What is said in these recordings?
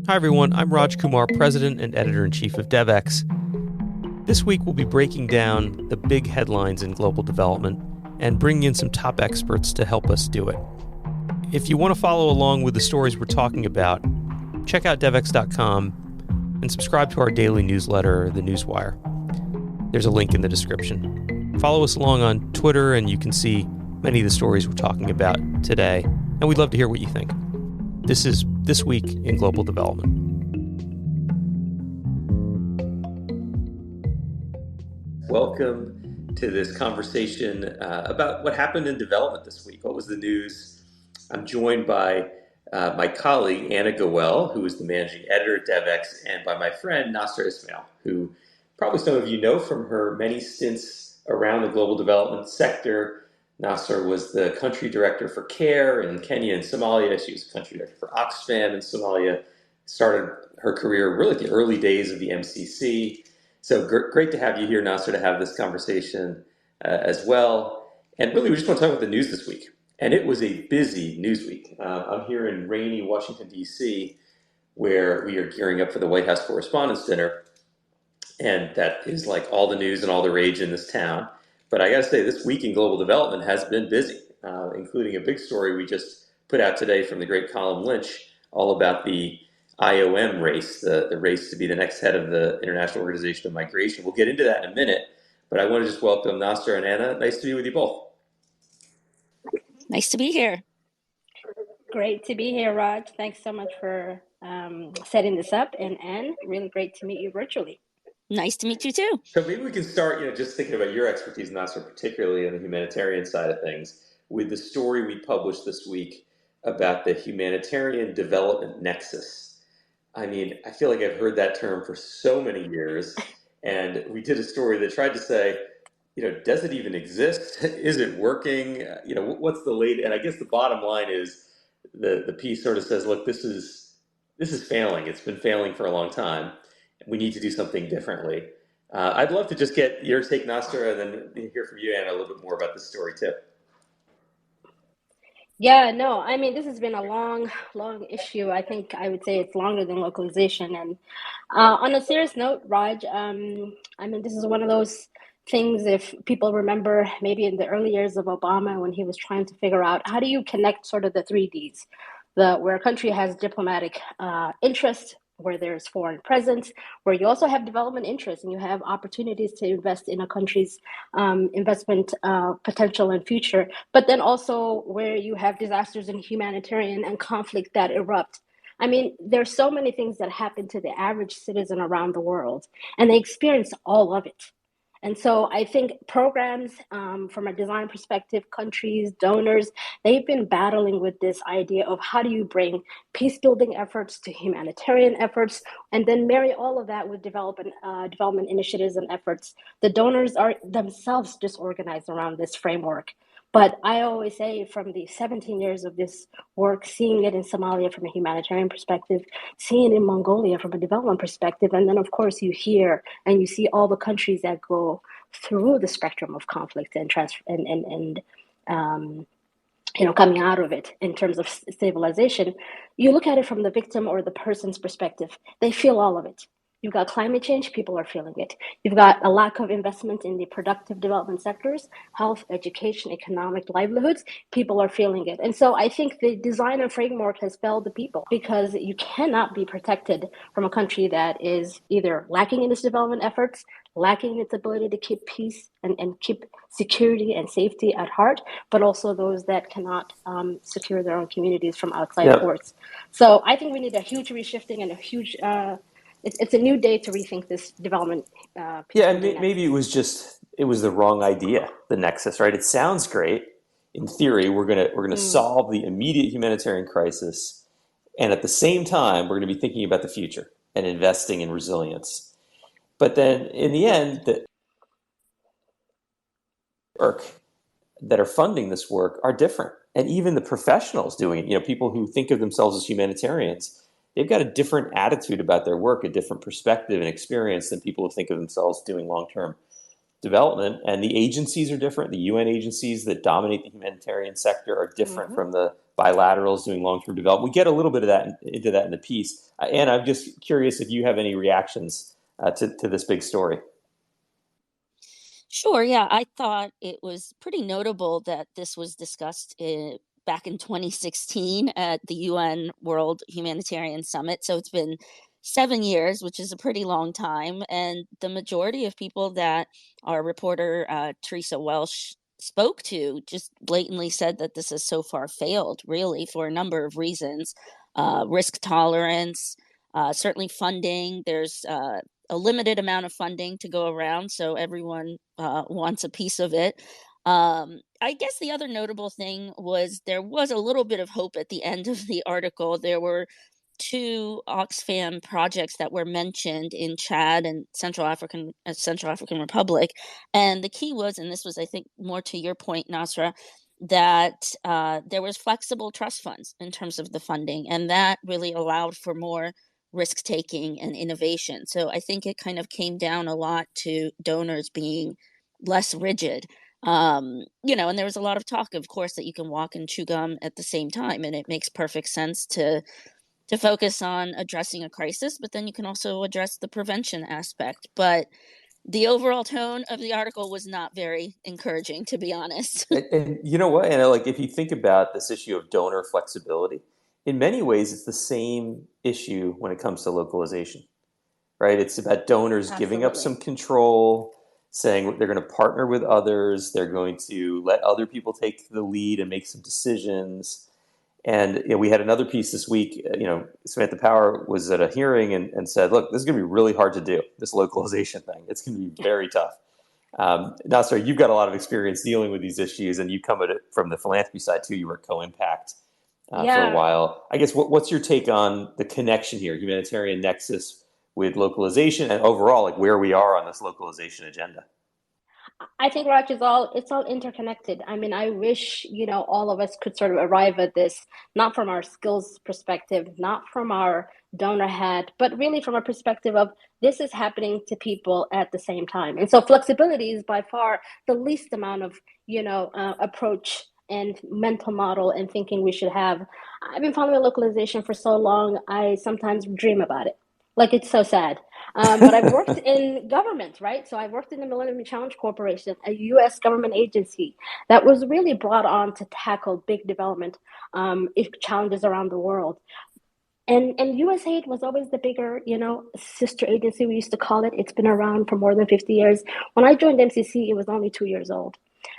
Hi everyone, I'm Raj Kumar, President and Editor-in-Chief of Devex. This week we'll be breaking down the big headlines in global development and bringing in some top experts to help us do it. If you want to follow along with the stories we're talking about, check out Devex.com and subscribe to our daily newsletter, The Newswire. There's a link in the description. Follow us along on Twitter and you can see many of the stories we're talking about today, and we'd love to hear what you think. This is This Week in Global Development. Welcome to this conversation about what happened in development this week. What was the news? I'm joined by my colleague, Anna Goel, who is the managing editor at Devex, and by my friend, Nasser Ismail, who probably some of you know from her many stints around the global development sector. Nasser was the country director for CARE in Kenya and Somalia. She was the country director for Oxfam in Somalia. Started her career really at the early days of the MCC. So great to have you here, Nasser, to have this conversation as well. And really, we just want to talk about the news this week. And it was a busy news week. I'm here in rainy Washington, D.C., where we are gearing up for the White House Correspondents' Dinner. And that is like all the news and all the rage in this town. But I got to say, this week in global development has been busy, including a big story we just put out today from the great Colin Lynch, all about the IOM race, the race to be the next head of the International Organization of Migration. We'll get into that in a minute, but I want to just welcome Nasser and Anna. Nice to be with you both. Nice to be here. Great to be here, Raj. Thanks so much for setting this up. And Anne, really great to meet you virtually. Nice to meet you too. So maybe we can start, just thinking about your expertise, Nasser, particularly on the humanitarian side of things, with the story we published this week about the Humanitarian-Development Nexus. I mean, I feel like I've heard that term for so many years, and we did a story that tried to say, does it even exist? Is it working? What's the latest? And I guess the bottom line is the piece sort of says, look, this is failing. It's been failing for a long time. We need to do something differently. I'd love to just get your take, Nasser, and then hear from you, Anna, a little bit more about this story too. Yeah, no, I mean, this has been a long issue. I think I would say it's longer than localization. And on a serious note, Raj, I mean, this is one of those things, if people remember, maybe in the early years of Obama, when he was trying to figure out how do you connect sort of the 3Ds, where a country has diplomatic interest, where there's foreign presence, where you also have development interests and you have opportunities to invest in a country's investment potential and future, but then also where you have disasters and humanitarian and conflict that erupt. I mean, there's so many things that happen to the average citizen around the world, and they experience all of it. And so I think programs from a design perspective, countries, donors, they've been battling with this idea of how do you bring peace-building efforts to humanitarian efforts, and then marry all of that with development initiatives and efforts. The donors are themselves disorganized around this framework. But I always say, from the 17 years of this work, seeing it in Somalia from a humanitarian perspective, seeing it in Mongolia from a development perspective, and then of course you hear and you see all the countries that go through the spectrum of conflict and coming out of it in terms of stabilization, you look at it from the victim or the person's perspective. They feel all of it. You've got climate change, people are feeling it. You've got a lack of investment in the productive development sectors, health, education, economic livelihoods, people are feeling it. And so I think the design and framework has failed the people, because you cannot be protected from a country that is either lacking in its development efforts, lacking in its ability to keep peace and keep security and safety at heart, but also those that cannot secure their own communities from outside force. So I think we need a huge reshifting and a huge... It's a new day to rethink this development. And maybe it was the wrong idea, the nexus, right? It sounds great. In theory, we're gonna solve the immediate humanitarian crisis, and at the same time, we're gonna be thinking about the future and investing in resilience. But then, in the end, the work that are funding this work are different, and even the professionals doing it, people who think of themselves as humanitarians, they've got a different attitude about their work, a different perspective and experience than people who think of themselves doing long-term development, and the agencies are different. The UN agencies that dominate the humanitarian sector are different from the bilaterals doing long-term development. We get a little bit of that into that in the piece. And I'm just curious if you have any reactions to this big story. Sure. Yeah, I thought it was pretty notable that this was discussed back in 2016 at the UN World Humanitarian Summit. So it's been 7 years, which is a pretty long time. And the majority of people that our reporter, Teresa Welsh, spoke to just blatantly said that this has so far failed, really, for a number of reasons. Risk tolerance, certainly funding. There's a limited amount of funding to go around, so everyone wants a piece of it. I guess the other notable thing was there was a little bit of hope at the end of the article. There were 2 Oxfam projects that were mentioned in Chad and Central African Republic, and the key was, and this was, I think, more to your point, Nasra, that there was flexible trust funds in terms of the funding, and that really allowed for more risk-taking and innovation. So I think it kind of came down a lot to donors being less rigid. And there was a lot of talk, of course, that you can walk and chew gum at the same time, and it makes perfect sense to focus on addressing a crisis, but then you can also address the prevention aspect. But the overall tone of the article was not very encouraging, to be honest. And you know what, Anna, like if you think about this issue of donor flexibility, in many ways, it's the same issue when it comes to localization, right? It's about donors giving up some control, saying they're going to partner with others, they're going to let other people take the lead and make some decisions. And we had another piece this week. Samantha Power was at a hearing and said, look, this is going to be really hard to do, this localization thing. It's going to be very tough. Nasser, you've got a lot of experience dealing with these issues, and you come at it from the philanthropy side too. You were at Co-Impact for a while. I guess what's your take on the connection here, humanitarian nexus with localization, and overall, like where we are on this localization agenda? I think, Raj, it's all interconnected. I mean, I wish, all of us could sort of arrive at this, not from our skills perspective, not from our donor hat, but really from a perspective of this is happening to people at the same time. And so flexibility is by far the least amount of, approach and mental model and thinking we should have. I've been following localization for so long, I sometimes dream about it. Like, it's so sad. But I've worked in government, right? So I've worked in the Millennium Challenge Corporation, a U.S. government agency that was really brought on to tackle big development challenges around the world. And USAID was always the bigger, sister agency, we used to call it. It's been around for more than 50 years. When I joined MCC, it was only 2 years old.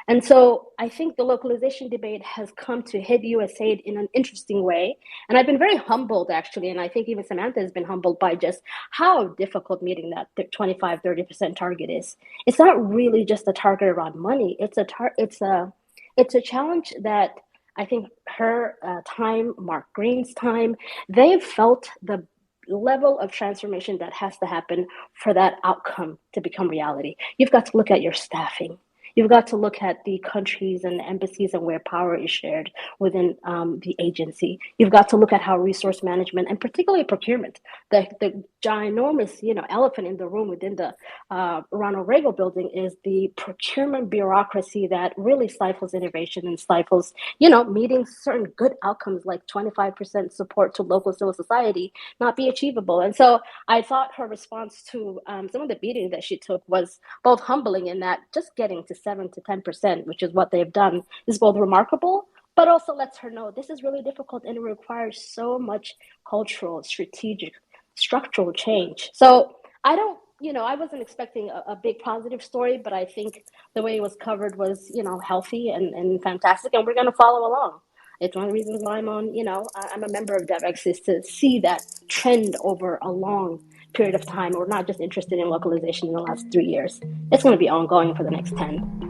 And so I think the localization debate has come to hit USAID in an interesting way. And I've been very humbled, actually. And I think even Samantha has been humbled by just how difficult meeting that 25, 30% target is. It's not really just a target around money. It's a challenge that I think her time, Mark Green's time, they've felt the level of transformation that has to happen for that outcome to become reality. You've got to look at your staffing. You've got to look at the countries and the embassies and where power is shared within the agency. You've got to look at how resource management and particularly procurement, the ginormous elephant in the room within the Ronald Reagan building is the procurement bureaucracy that really stifles innovation and stifles meeting certain good outcomes like 25% support to local civil society not be achievable. And so I thought her response to some of the beating that she took was both humbling in that just getting to 7 to 10%, which is what they've done, is both remarkable, but also lets her know this is really difficult and it requires so much cultural, strategic, structural change. So I wasn't expecting a big positive story, but I think the way it was covered was, healthy and fantastic, and we're going to follow along. It's one of the reasons why I'm a member of Devex, is to see that trend over a long period of time. We're not just interested in localization in the last 3 years. It's going to be ongoing for the next 10.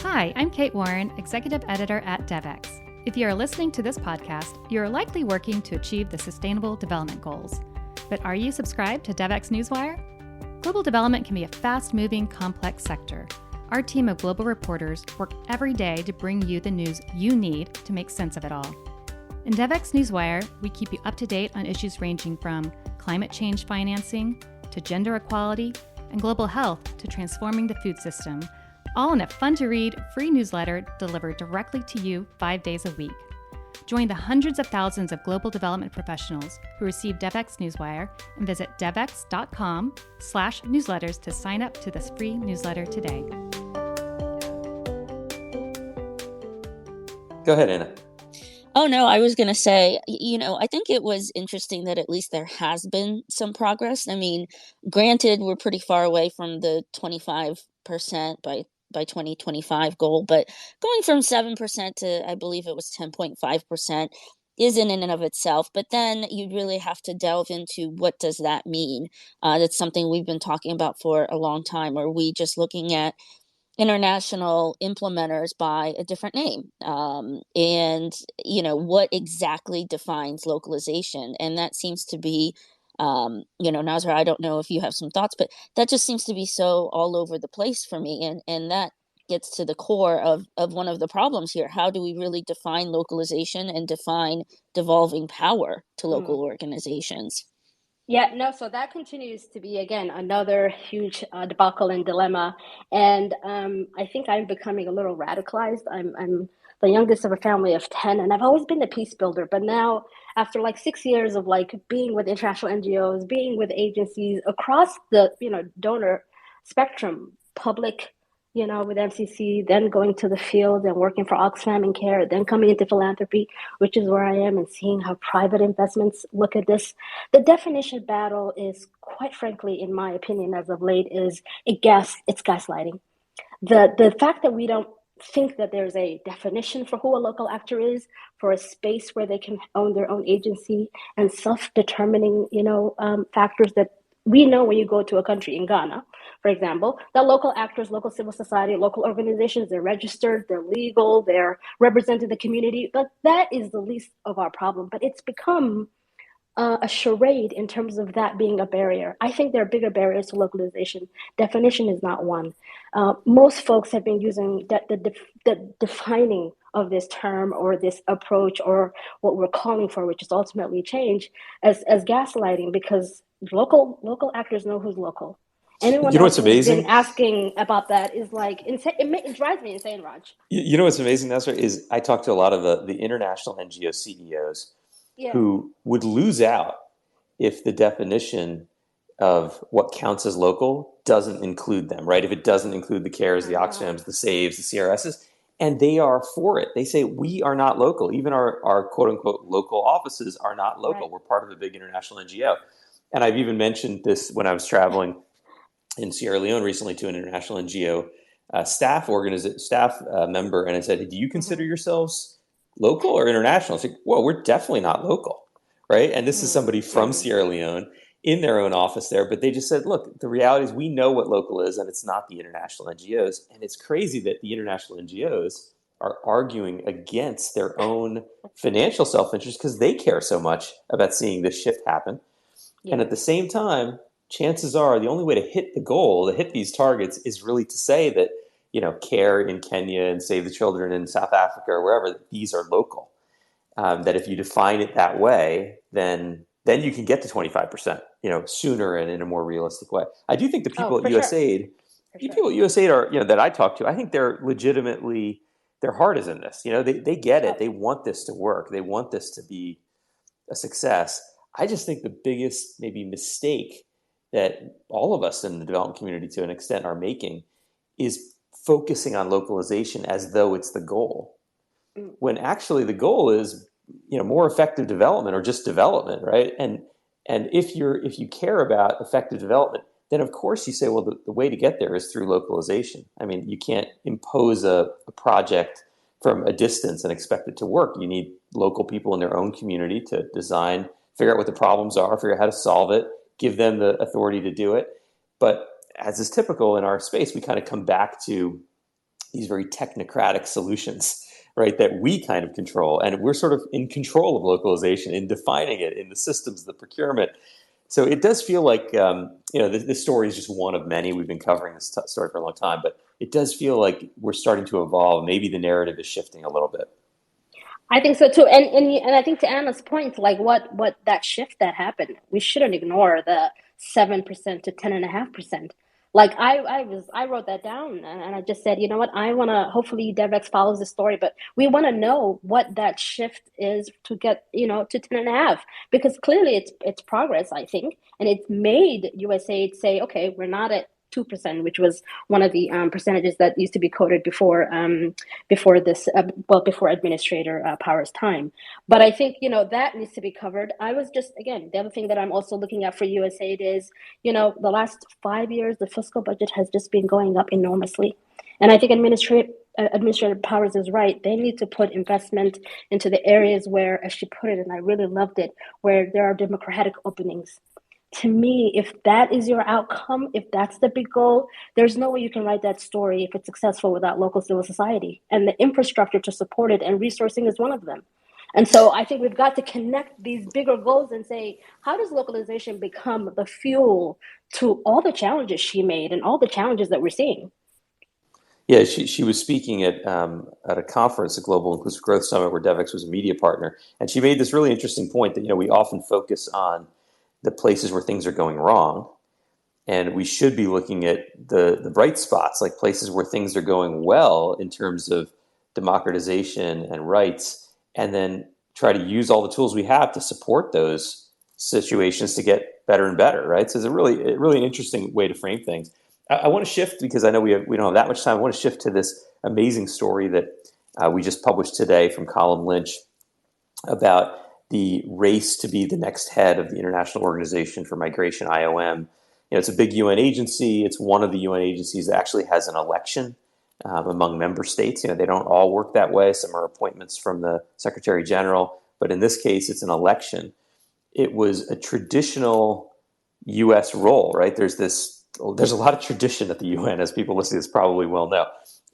Hi, I'm Kate Warren, Executive Editor at Devex. If you are listening to this podcast, you are likely working to achieve the Sustainable Development Goals. But are you subscribed to Devex Newswire? Global development can be a fast-moving, complex sector. Our team of global reporters work every day to bring you the news you need to make sense of it all. In Devex Newswire, we keep you up to date on issues ranging from climate change financing to gender equality and global health to transforming the food system, all in a fun-to-read, free newsletter delivered directly to you 5 days a week. Join the hundreds of thousands of global development professionals who receive Devex Newswire and visit devex.com/newsletters to sign up to this free newsletter today. Go ahead, Anna. Oh, no, I was going to say, I think it was interesting that at least there has been some progress. I mean, granted, we're pretty far away from the 25% by 2025 goal, but going from 7% to, I believe it was 10.5% is in and of itself. But then you really have to delve into what does that mean? That's something we've been talking about for a long time. Are we just looking at international implementers by a different name? And what exactly defines localization? And that seems to be, Nazra, I don't know if you have some thoughts, but that just seems to be so all over the place for me. And that gets to the core of one of the problems here. How do we really define localization and define devolving power to local organizations? Yeah, no, so that continues to be, again, another huge debacle and dilemma. And I think I'm becoming a little radicalized. I'm the youngest of a family of 10, and I've always been a peace builder. But now, after like 6 years of like being with international NGOs, being with agencies across the, donor spectrum, public, with MCC, then going to the field and working for Oxfam and CARE, then coming into philanthropy, which is where I am, and seeing how private investments look at this. The definition battle is, quite frankly, in my opinion, as of late, it's gaslighting. The fact that we don't think that there's a definition for who a local actor is, for a space where they can own their own agency and self-determining, factors that we know when you go to a country in Ghana, for example, that local actors, local civil society, local organizations, they're registered, they're legal, they're representing the community. But that is the least of our problem. But it's become a charade in terms of that being a barrier. I think there are bigger barriers to localization. Definition is not one. Most folks have been using the defining of this term or this approach or what we're calling for, which is ultimately change, as gaslighting, because local actors know who's local. Anyone else who's been asking about that is like insane. It drives me insane, Raj. You know what's amazing, Nasser, is I talk to a lot of the international NGO CEOs who would lose out if the definition of what counts as local doesn't include them, right? If it doesn't include the CARES, the Oxfams, the SAVES, the CRSs, and they are for it. They say, we are not local. Even our quote-unquote local offices are not local. Right. We're part of a big international NGO. And I've even mentioned this when I was traveling in Sierra Leone recently to an international NGO staff member, and I said, do you consider yourselves local or international? It's like, well, we're definitely not local, right? And this is somebody from Sierra Leone in their own office there, but they just said, look, the reality is we know what local is, and it's not the international NGOs. And it's crazy that the international NGOs are arguing against their own financial self-interest because they care so much about seeing this shift happen. Yeah. And at the same time, chances are the only way to hit the goal, to hit these targets, is really to say that, CARE in Kenya and Save the Children in South Africa or wherever, that these are local. That if you define it that way, then you can get to 25%, sooner and in a more realistic way. I do think the people at USAID, people at USAID are, that I talk to, I think they're legitimately, their heart is in this. They get it. They want this to work. They want this to be a success. I just think the biggest maybe mistake that all of us in the development community to an extent are making is focusing on localization as though it's the goal, when actually the goal is, more effective development or just development, right? And if you care about effective development, then of course you say, well, the way to get there is through localization. I mean, you can't impose a project from a distance and expect it to work. You need local people in their own community to design, figure out what the problems are, figure out how to solve it, give them the authority to do it. But as is typical in our space, we kind of come back to these very technocratic solutions, right, that we kind of control. And we're sort of in control of localization, in defining it, in the systems, the procurement. So it does feel like, this story is just one of many. We've been covering this story for a long time, but it does feel like we're starting to evolve. Maybe the narrative is shifting a little bit. I think so too, and I think to Anna's point, like what that shift that happened, we shouldn't ignore the 7% to 10.5%. Like I wrote that down and I just said, you know what, I want to hopefully Devex follows the story, but we want to know what that shift is to get to 10.5, because clearly it's progress, I think, and it's made USAID say, okay, we're not at 2%, which was one of the percentages that used to be quoted before this, before Administrator Power's time. But I think, that needs to be covered. I was just, again, the other thing that I'm also looking at for USAID is, the last 5 years, the fiscal budget has just been going up enormously. And I think Administrator Powers is right. They need to put investment into the areas where, as she put it, and I really loved it, where there are democratic openings. To me, if that is your outcome, if that's the big goal, there's no way you can write that story if it's successful without local civil society. And the infrastructure to support it and resourcing is one of them. And so I think we've got to connect these bigger goals and say, how does localization become the fuel to all the challenges she made and all the challenges that we're seeing? Yeah, she was speaking at a conference, a Global Inclusive Growth Summit, where Devex was a media partner, and she made this really interesting point that we often focus on the places where things are going wrong, and we should be looking at the bright spots, like places where things are going well in terms of democratization and rights, and then try to use all the tools we have to support those situations to get better and better, right? So it's a really interesting way to frame things. I want to shift, because I know we don't have that much time. I want to shift to this amazing story that we just published today from Colin Lynch about the race to be the next head of the International Organization for Migration, IOM. It's a big UN agency. It's one of the UN agencies that actually has an election among member states. They don't all work that way. Some are appointments from the Secretary General, but in this case, it's an election. It was a traditional U.S. role, right? There's a lot of tradition at the UN, as people listening to this probably well know.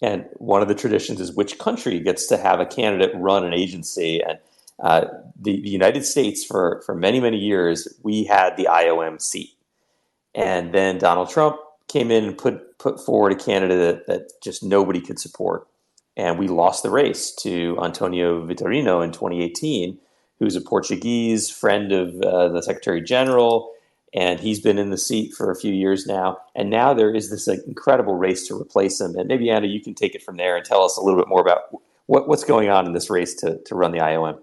And one of the traditions is which country gets to have a candidate run an agency. And the United States, for many, many years, we had the IOM seat. And then Donald Trump came in and put forward a candidate that just nobody could support. And we lost the race to Antonio Vitorino in 2018, who's a Portuguese friend of the Secretary General. And he's been in the seat for a few years now. And now there is this incredible race to replace him. And maybe, Anna, you can take it from there and tell us a little bit more about what's going on in this race to run the IOM.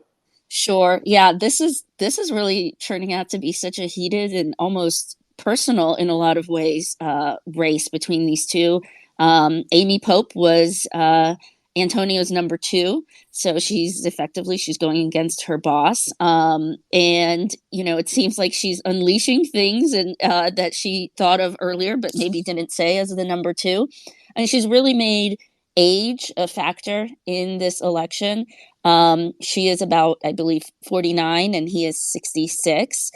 Sure. Yeah, this is really turning out to be such a heated and almost personal, in a lot of ways, race between these two. Amy Pope was Antonio's number 2. So she's going against her boss. And, it seems like she's unleashing things and that she thought of earlier, but maybe didn't say as the number 2. And she's really made age a factor in this election. She is about, I believe, 49 and he is 66.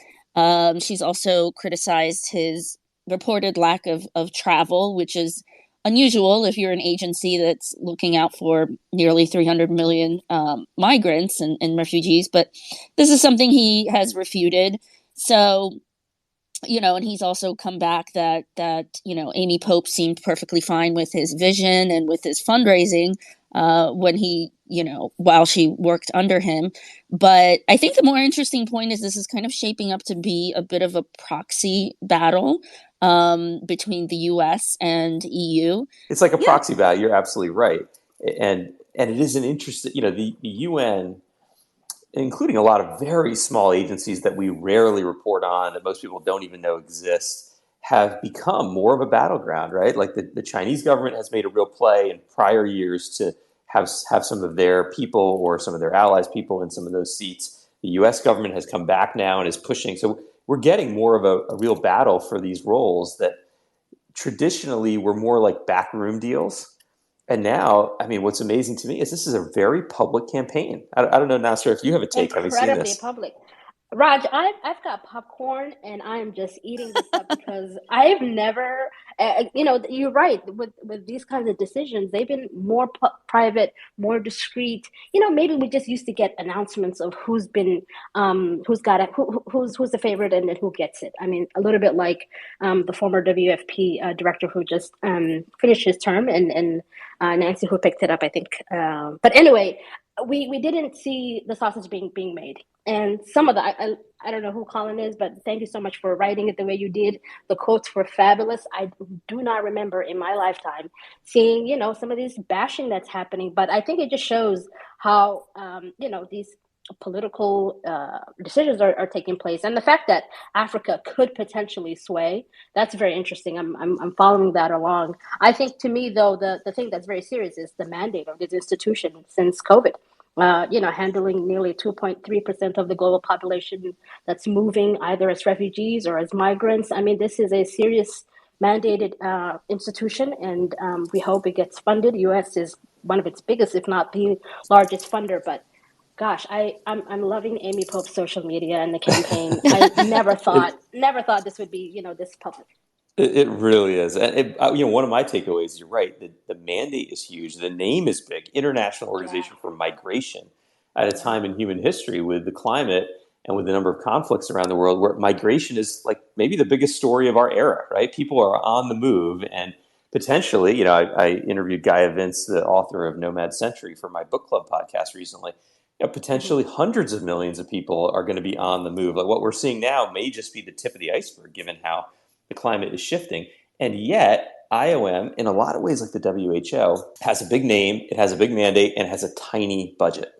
She's also criticized his reported lack of travel, which is unusual if you're an agency that's looking out for nearly 300 million migrants and refugees. But this is something he has refuted. So, and he's also come back that Amy Pope seemed perfectly fine with his vision and with his fundraising when he, while she worked under him. But I think the more interesting point is this is kind of shaping up to be a bit of a proxy battle between the U.S. and EU. It's like a proxy battle. You're absolutely right. And it is an interesting, the UN, including a lot of very small agencies that we rarely report on, that most people don't even know exist, have become more of a battleground, right? Like the Chinese government has made a real play in prior years to have some of their people or some of their allies' people in some of those seats. The U.S. government has come back now and is pushing. So we're getting more of a real battle for these roles that traditionally were more like backroom deals. And now, what's amazing to me is this is a very public campaign. I don't know, Nasser, if you have a take. Incredibly public. Raj, I've got popcorn and I'm just eating this up because I've never, you're right. With these kinds of decisions, they've been more private, more discreet. Maybe we just used to get announcements of who's been, who's got it, who's the favorite and then who gets it. A little bit like the former WFP director who just finished his term and Nancy who picked it up, I think. But anyway, we didn't see the sausage being made. And some of the, I don't know who Colin is, but thank you so much for writing it the way you did. The quotes were fabulous. I do not remember in my lifetime seeing, some of this bashing that's happening. But I think it just shows how, these political decisions are taking place. And the fact that Africa could potentially sway, that's very interesting. I'm following that along. I think, to me, though, the thing that's very serious is the mandate of this institution since COVID. Handling nearly 2.3% of the global population that's moving either as refugees or as migrants. I mean, this is a serious mandated institution, and we hope it gets funded. The U.S. is one of its biggest, if not the largest funder. But gosh, I'm loving Amy Pope's social media and the campaign. I never thought this would be this public. It really is. And one of my takeaways, you're right, the mandate is huge. The name is big. International Organization for Migration, at a time in human history with the climate and with the number of conflicts around the world where migration is like maybe the biggest story of our era, right? People are on the move, and potentially, I interviewed Gaia Vince, the author of Nomad Century, for my book club podcast recently. Potentially hundreds of millions of people are going to be on the move. Like what we're seeing now may just be the tip of the iceberg, given how the climate is shifting. And yet IOM, in a lot of ways like the WHO, has a big name, it has a big mandate, and has a tiny budget,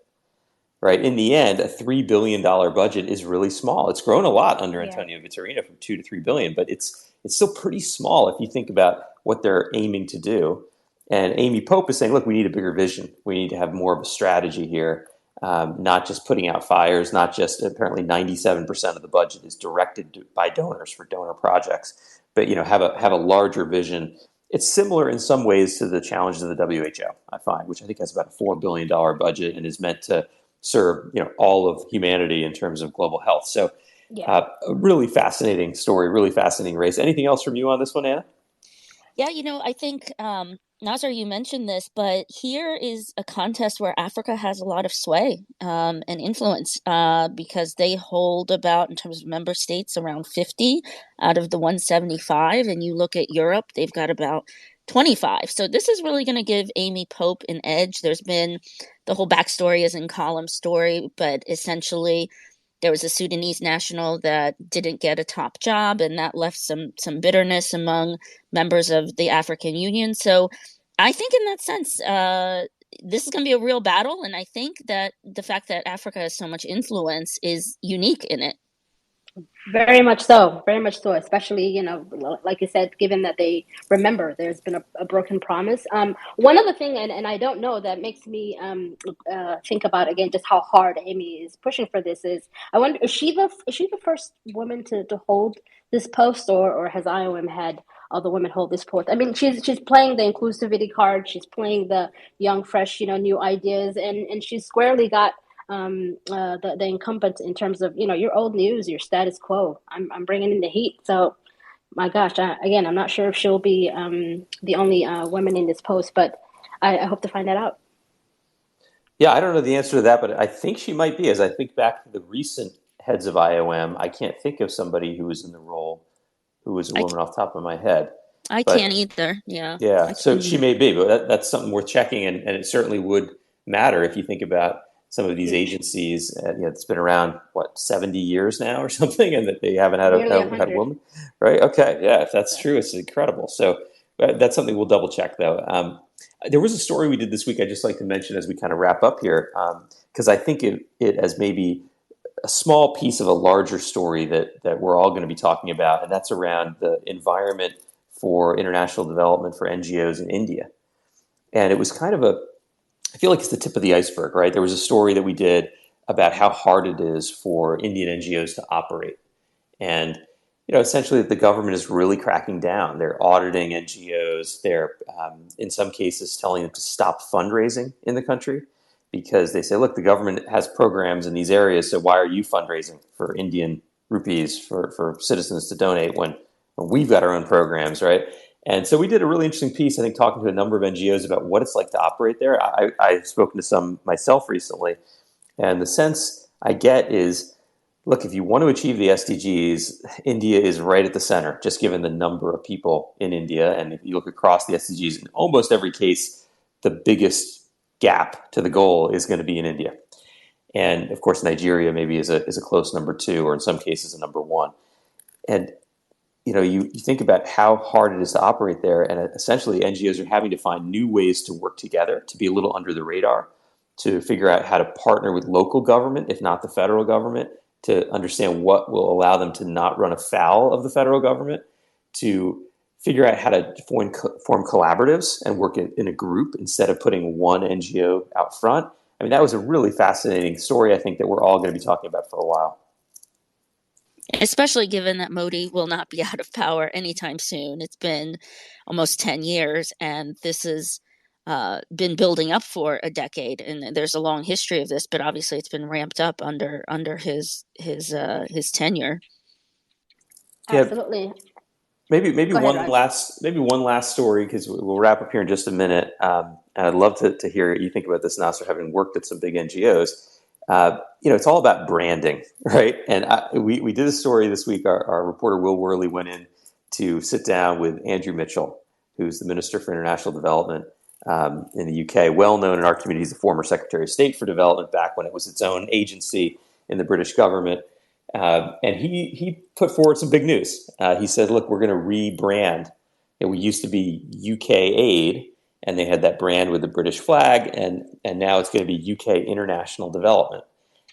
right? In the end, a $3 billion budget is really small. It's grown a lot under Antonio Vitorino from $2 to $3 billion, but it's still pretty small if you think about what they're aiming to do. And Amy Pope is saying, look, we need a bigger vision. We need to have more of a strategy here. Not just putting out fires, not just apparently 97% of the budget is directed by donors for donor projects, but have a larger vision. It's similar in some ways to the challenges of the WHO, I find, which I think has about a $4 billion budget and is meant to serve all of humanity in terms of global health. So a really fascinating story, really fascinating race. Anything else from you on this one, Anna? Yeah, I think, Nazar, you mentioned this, but here is a contest where Africa has a lot of sway and influence because they hold about, in terms of member states, around 50 out of the 175. And you look at Europe, they've got about 25. So this is really going to give Amy Pope an edge. There's been the whole backstory is in Colin's story, but essentially there was a Sudanese national that didn't get a top job, and that left some bitterness among members of the African Union. So I think in that sense, this is going to be a real battle. And I think that the fact that Africa has so much influence is unique in it. Very much so, especially, like you said, given that they remember there's been a broken promise. One other thing, and I don't know, that makes me think about, again, just how hard Amy is pushing for this is, I wonder, is she the first woman to hold this post, or has IOM had other women hold this post? I mean, she's playing the inclusivity card, she's playing the young, fresh, new ideas, and she's squarely got the incumbent in terms of your old news, your status quo. I'm bringing in the heat. So my gosh, again, I'm not sure if she'll be the only woman in this post, but I hope to find that out. Yeah, I don't know the answer to that, but I think she might be. As I think back to the recent heads of IOM, I can't think of somebody who was in the role who was a woman off the top of my head. But can't either. Yeah, so she may be, but that's something worth checking, and it certainly would matter if you think about some of these agencies. It's been around 70 years now or something, and that they haven't had a woman, right? Okay, yeah, if that's true, it's incredible. So that's something we'll double check, though. There was a story we did this week I'd just like to mention as we kind of wrap up here, because I think it as maybe a small piece of a larger story that we're all going to be talking about, and that's around the environment for international development for NGOs in India. And it was kind of I feel like it's the tip of the iceberg, right? There was a story that we did about how hard it is for Indian NGOs to operate. And, essentially the government is really cracking down. They're auditing NGOs. They're, in some cases, telling them to stop fundraising in the country because they say, look, the government has programs in these areas, so why are you fundraising for Indian rupees for citizens to donate when we've got our own programs, right? And so we did a really interesting piece, I think, talking to a number of NGOs about what it's like to operate there. I've spoken to some myself recently, and the sense I get is, look, if you want to achieve the SDGs, India is right at the center, just given the number of people in India. And if you look across the SDGs, in almost every case, the biggest gap to the goal is going to be in India. And of course, Nigeria maybe is a close number 2, or in some cases a number 1. And you think about how hard it is to operate there, and essentially NGOs are having to find new ways to work together, to be a little under the radar, to figure out how to partner with local government, if not the federal government, to understand what will allow them to not run afoul of the federal government, to figure out how to form collaboratives and work in a group instead of putting one NGO out front. I mean, that was a really fascinating story, I think, that we're all going to be talking about for a while. Especially given that Modi will not be out of power anytime soon. It's been almost 10 years, and this has been building up for a decade. And there's a long history of this, but obviously it's been ramped up under his tenure. Absolutely. Yeah. Maybe one last story, because we'll wrap up here in just a minute. And I'd love to hear what you think about this, Nasser, having worked at some big NGOs. It's all about branding, right? And we did a story this week. Our reporter Will Worley went in to sit down with Andrew Mitchell, who's the Minister for International Development in the UK, well known in our community. He's the former Secretary of State for Development back when it was its own agency in the British government. And he put forward some big news. He said, look, we're going to rebrand. We used to be UK Aid, and they had that brand with the British flag, and now it's going to be UK International Development.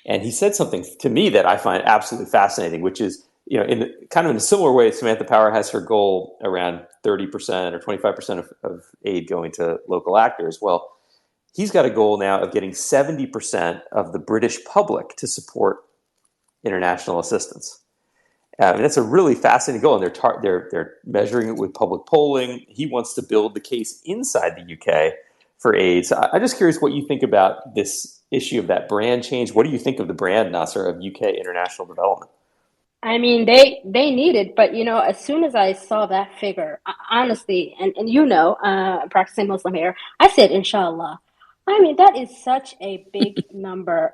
And he said something to me that I find absolutely fascinating, which is, in a similar way, Samantha Power has her goal around 30% or 25% of aid going to local actors. Well, he's got a goal now of getting 70% of the British public to support international assistance. That's a really fascinating goal, and they're measuring it with public polling. He wants to build the case inside the UK for aid. So I'm just curious what you think about this issue of that brand change. What do you think of the brand, Nasser, of UK International Development? I mean, they need it, but as soon as I saw that figure, honestly, and practicing Muslim here, I said, Inshallah. I mean, that is such a big number.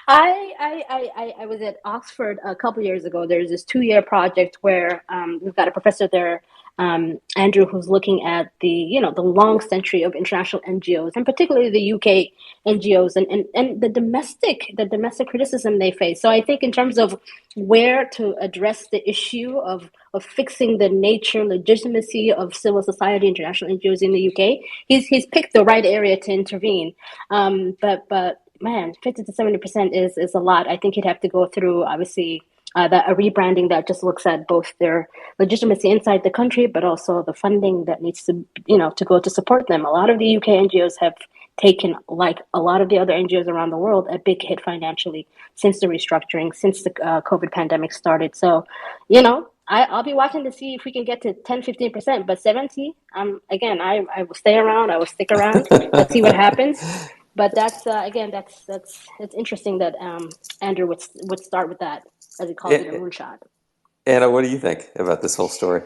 I was at Oxford a couple years ago. There's this 2-year project where we've got a professor there, Andrew, who's looking at the long century of international NGOs, and particularly the UK NGOs, and the domestic criticism they face. So I think in terms of where to address the issue of fixing the nature, legitimacy of civil society, international NGOs in the UK, he's picked the right area to intervene. But man, 50 to 70% is a lot. I think he'd have to go through, obviously, a rebranding that just looks at both their legitimacy inside the country, but also the funding that needs to go to support them. A lot of the UK NGOs have taken, like a lot of the other NGOs around the world, a big hit financially since the restructuring, since the COVID pandemic started. So, I'll be watching to see if we can get to 10, 15%, but 70, again, I will stay around. I will stick around. Let's see what happens. But that's it's interesting that Andrew would start with that, as he calls it, a moonshot. Anna, what do you think about this whole story?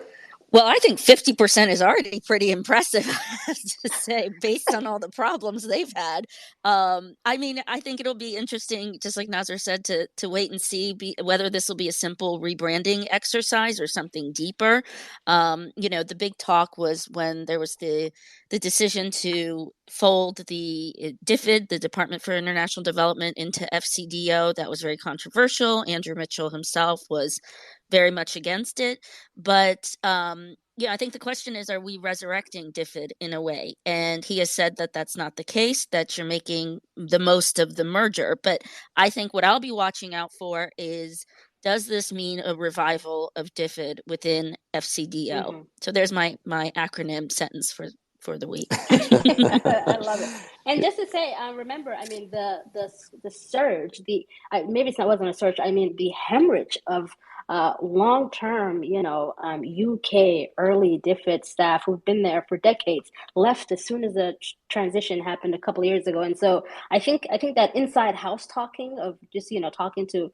Well, I think 50% is already pretty impressive, I have to say, based on all the problems they've had. I mean, I think it'll be interesting, just like Nasser said, to wait and see whether this will be a simple rebranding exercise or something deeper. The big talk was when there was the decision to fold the DFID, the Department for International Development, into FCDO. That was very controversial. Andrew Mitchell himself was very much against it. But I think the question is, are we resurrecting DFID in a way? And he has said that that's not the case, that you're making the most of the merger. But I think what I'll be watching out for is, does this mean a revival of DFID within FCDO? Mm-hmm. So there's my acronym sentence for the week. I love it. And just to say, remember, I mean, the surge, maybe it wasn't a surge, I mean, the hemorrhage of long-term, UK early DFID staff who've been there for decades left as soon as the transition happened a couple of years ago. And so I think that inside house talking of just, talking to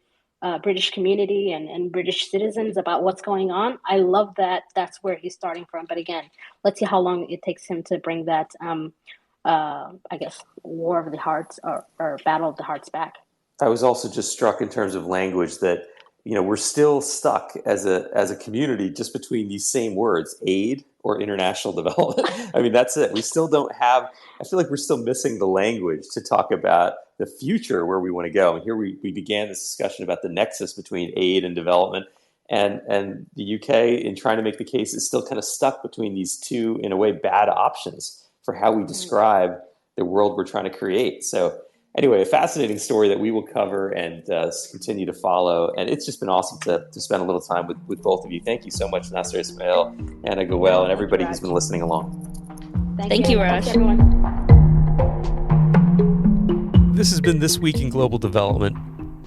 British community and British citizens about what's going on, I love that that's where he's starting from. But again, let's see how long it takes him to bring that, I guess, war of the hearts or battle of the hearts back. I was also just struck in terms of language that we're still stuck as a community just between these same words, aid or international development. I mean, that's it. We still don't have, I feel like we're still missing the language to talk about the future where we want to go. And here we began this discussion about the nexus between aid and development. And the UK, in trying to make the case, is still kind of stuck between these two, in a way, bad options for how we describe the world we're trying to create. So anyway, a fascinating story that we will cover and continue to follow. And it's just been awesome to spend a little time with both of you. Thank you so much, Nasser Ismail, Anna Goel, and everybody who's been listening along. Thank you, Raj. Thanks, everyone. This has been This Week in Global Development.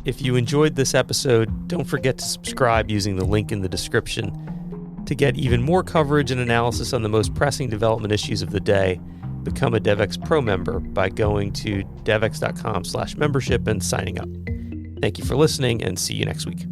If you enjoyed this episode, don't forget to subscribe using the link in the description. To get even more coverage and analysis on the most pressing development issues of the day, become a Devex Pro member by going to devex.com/membership and signing up. Thank you for listening, and see you next week.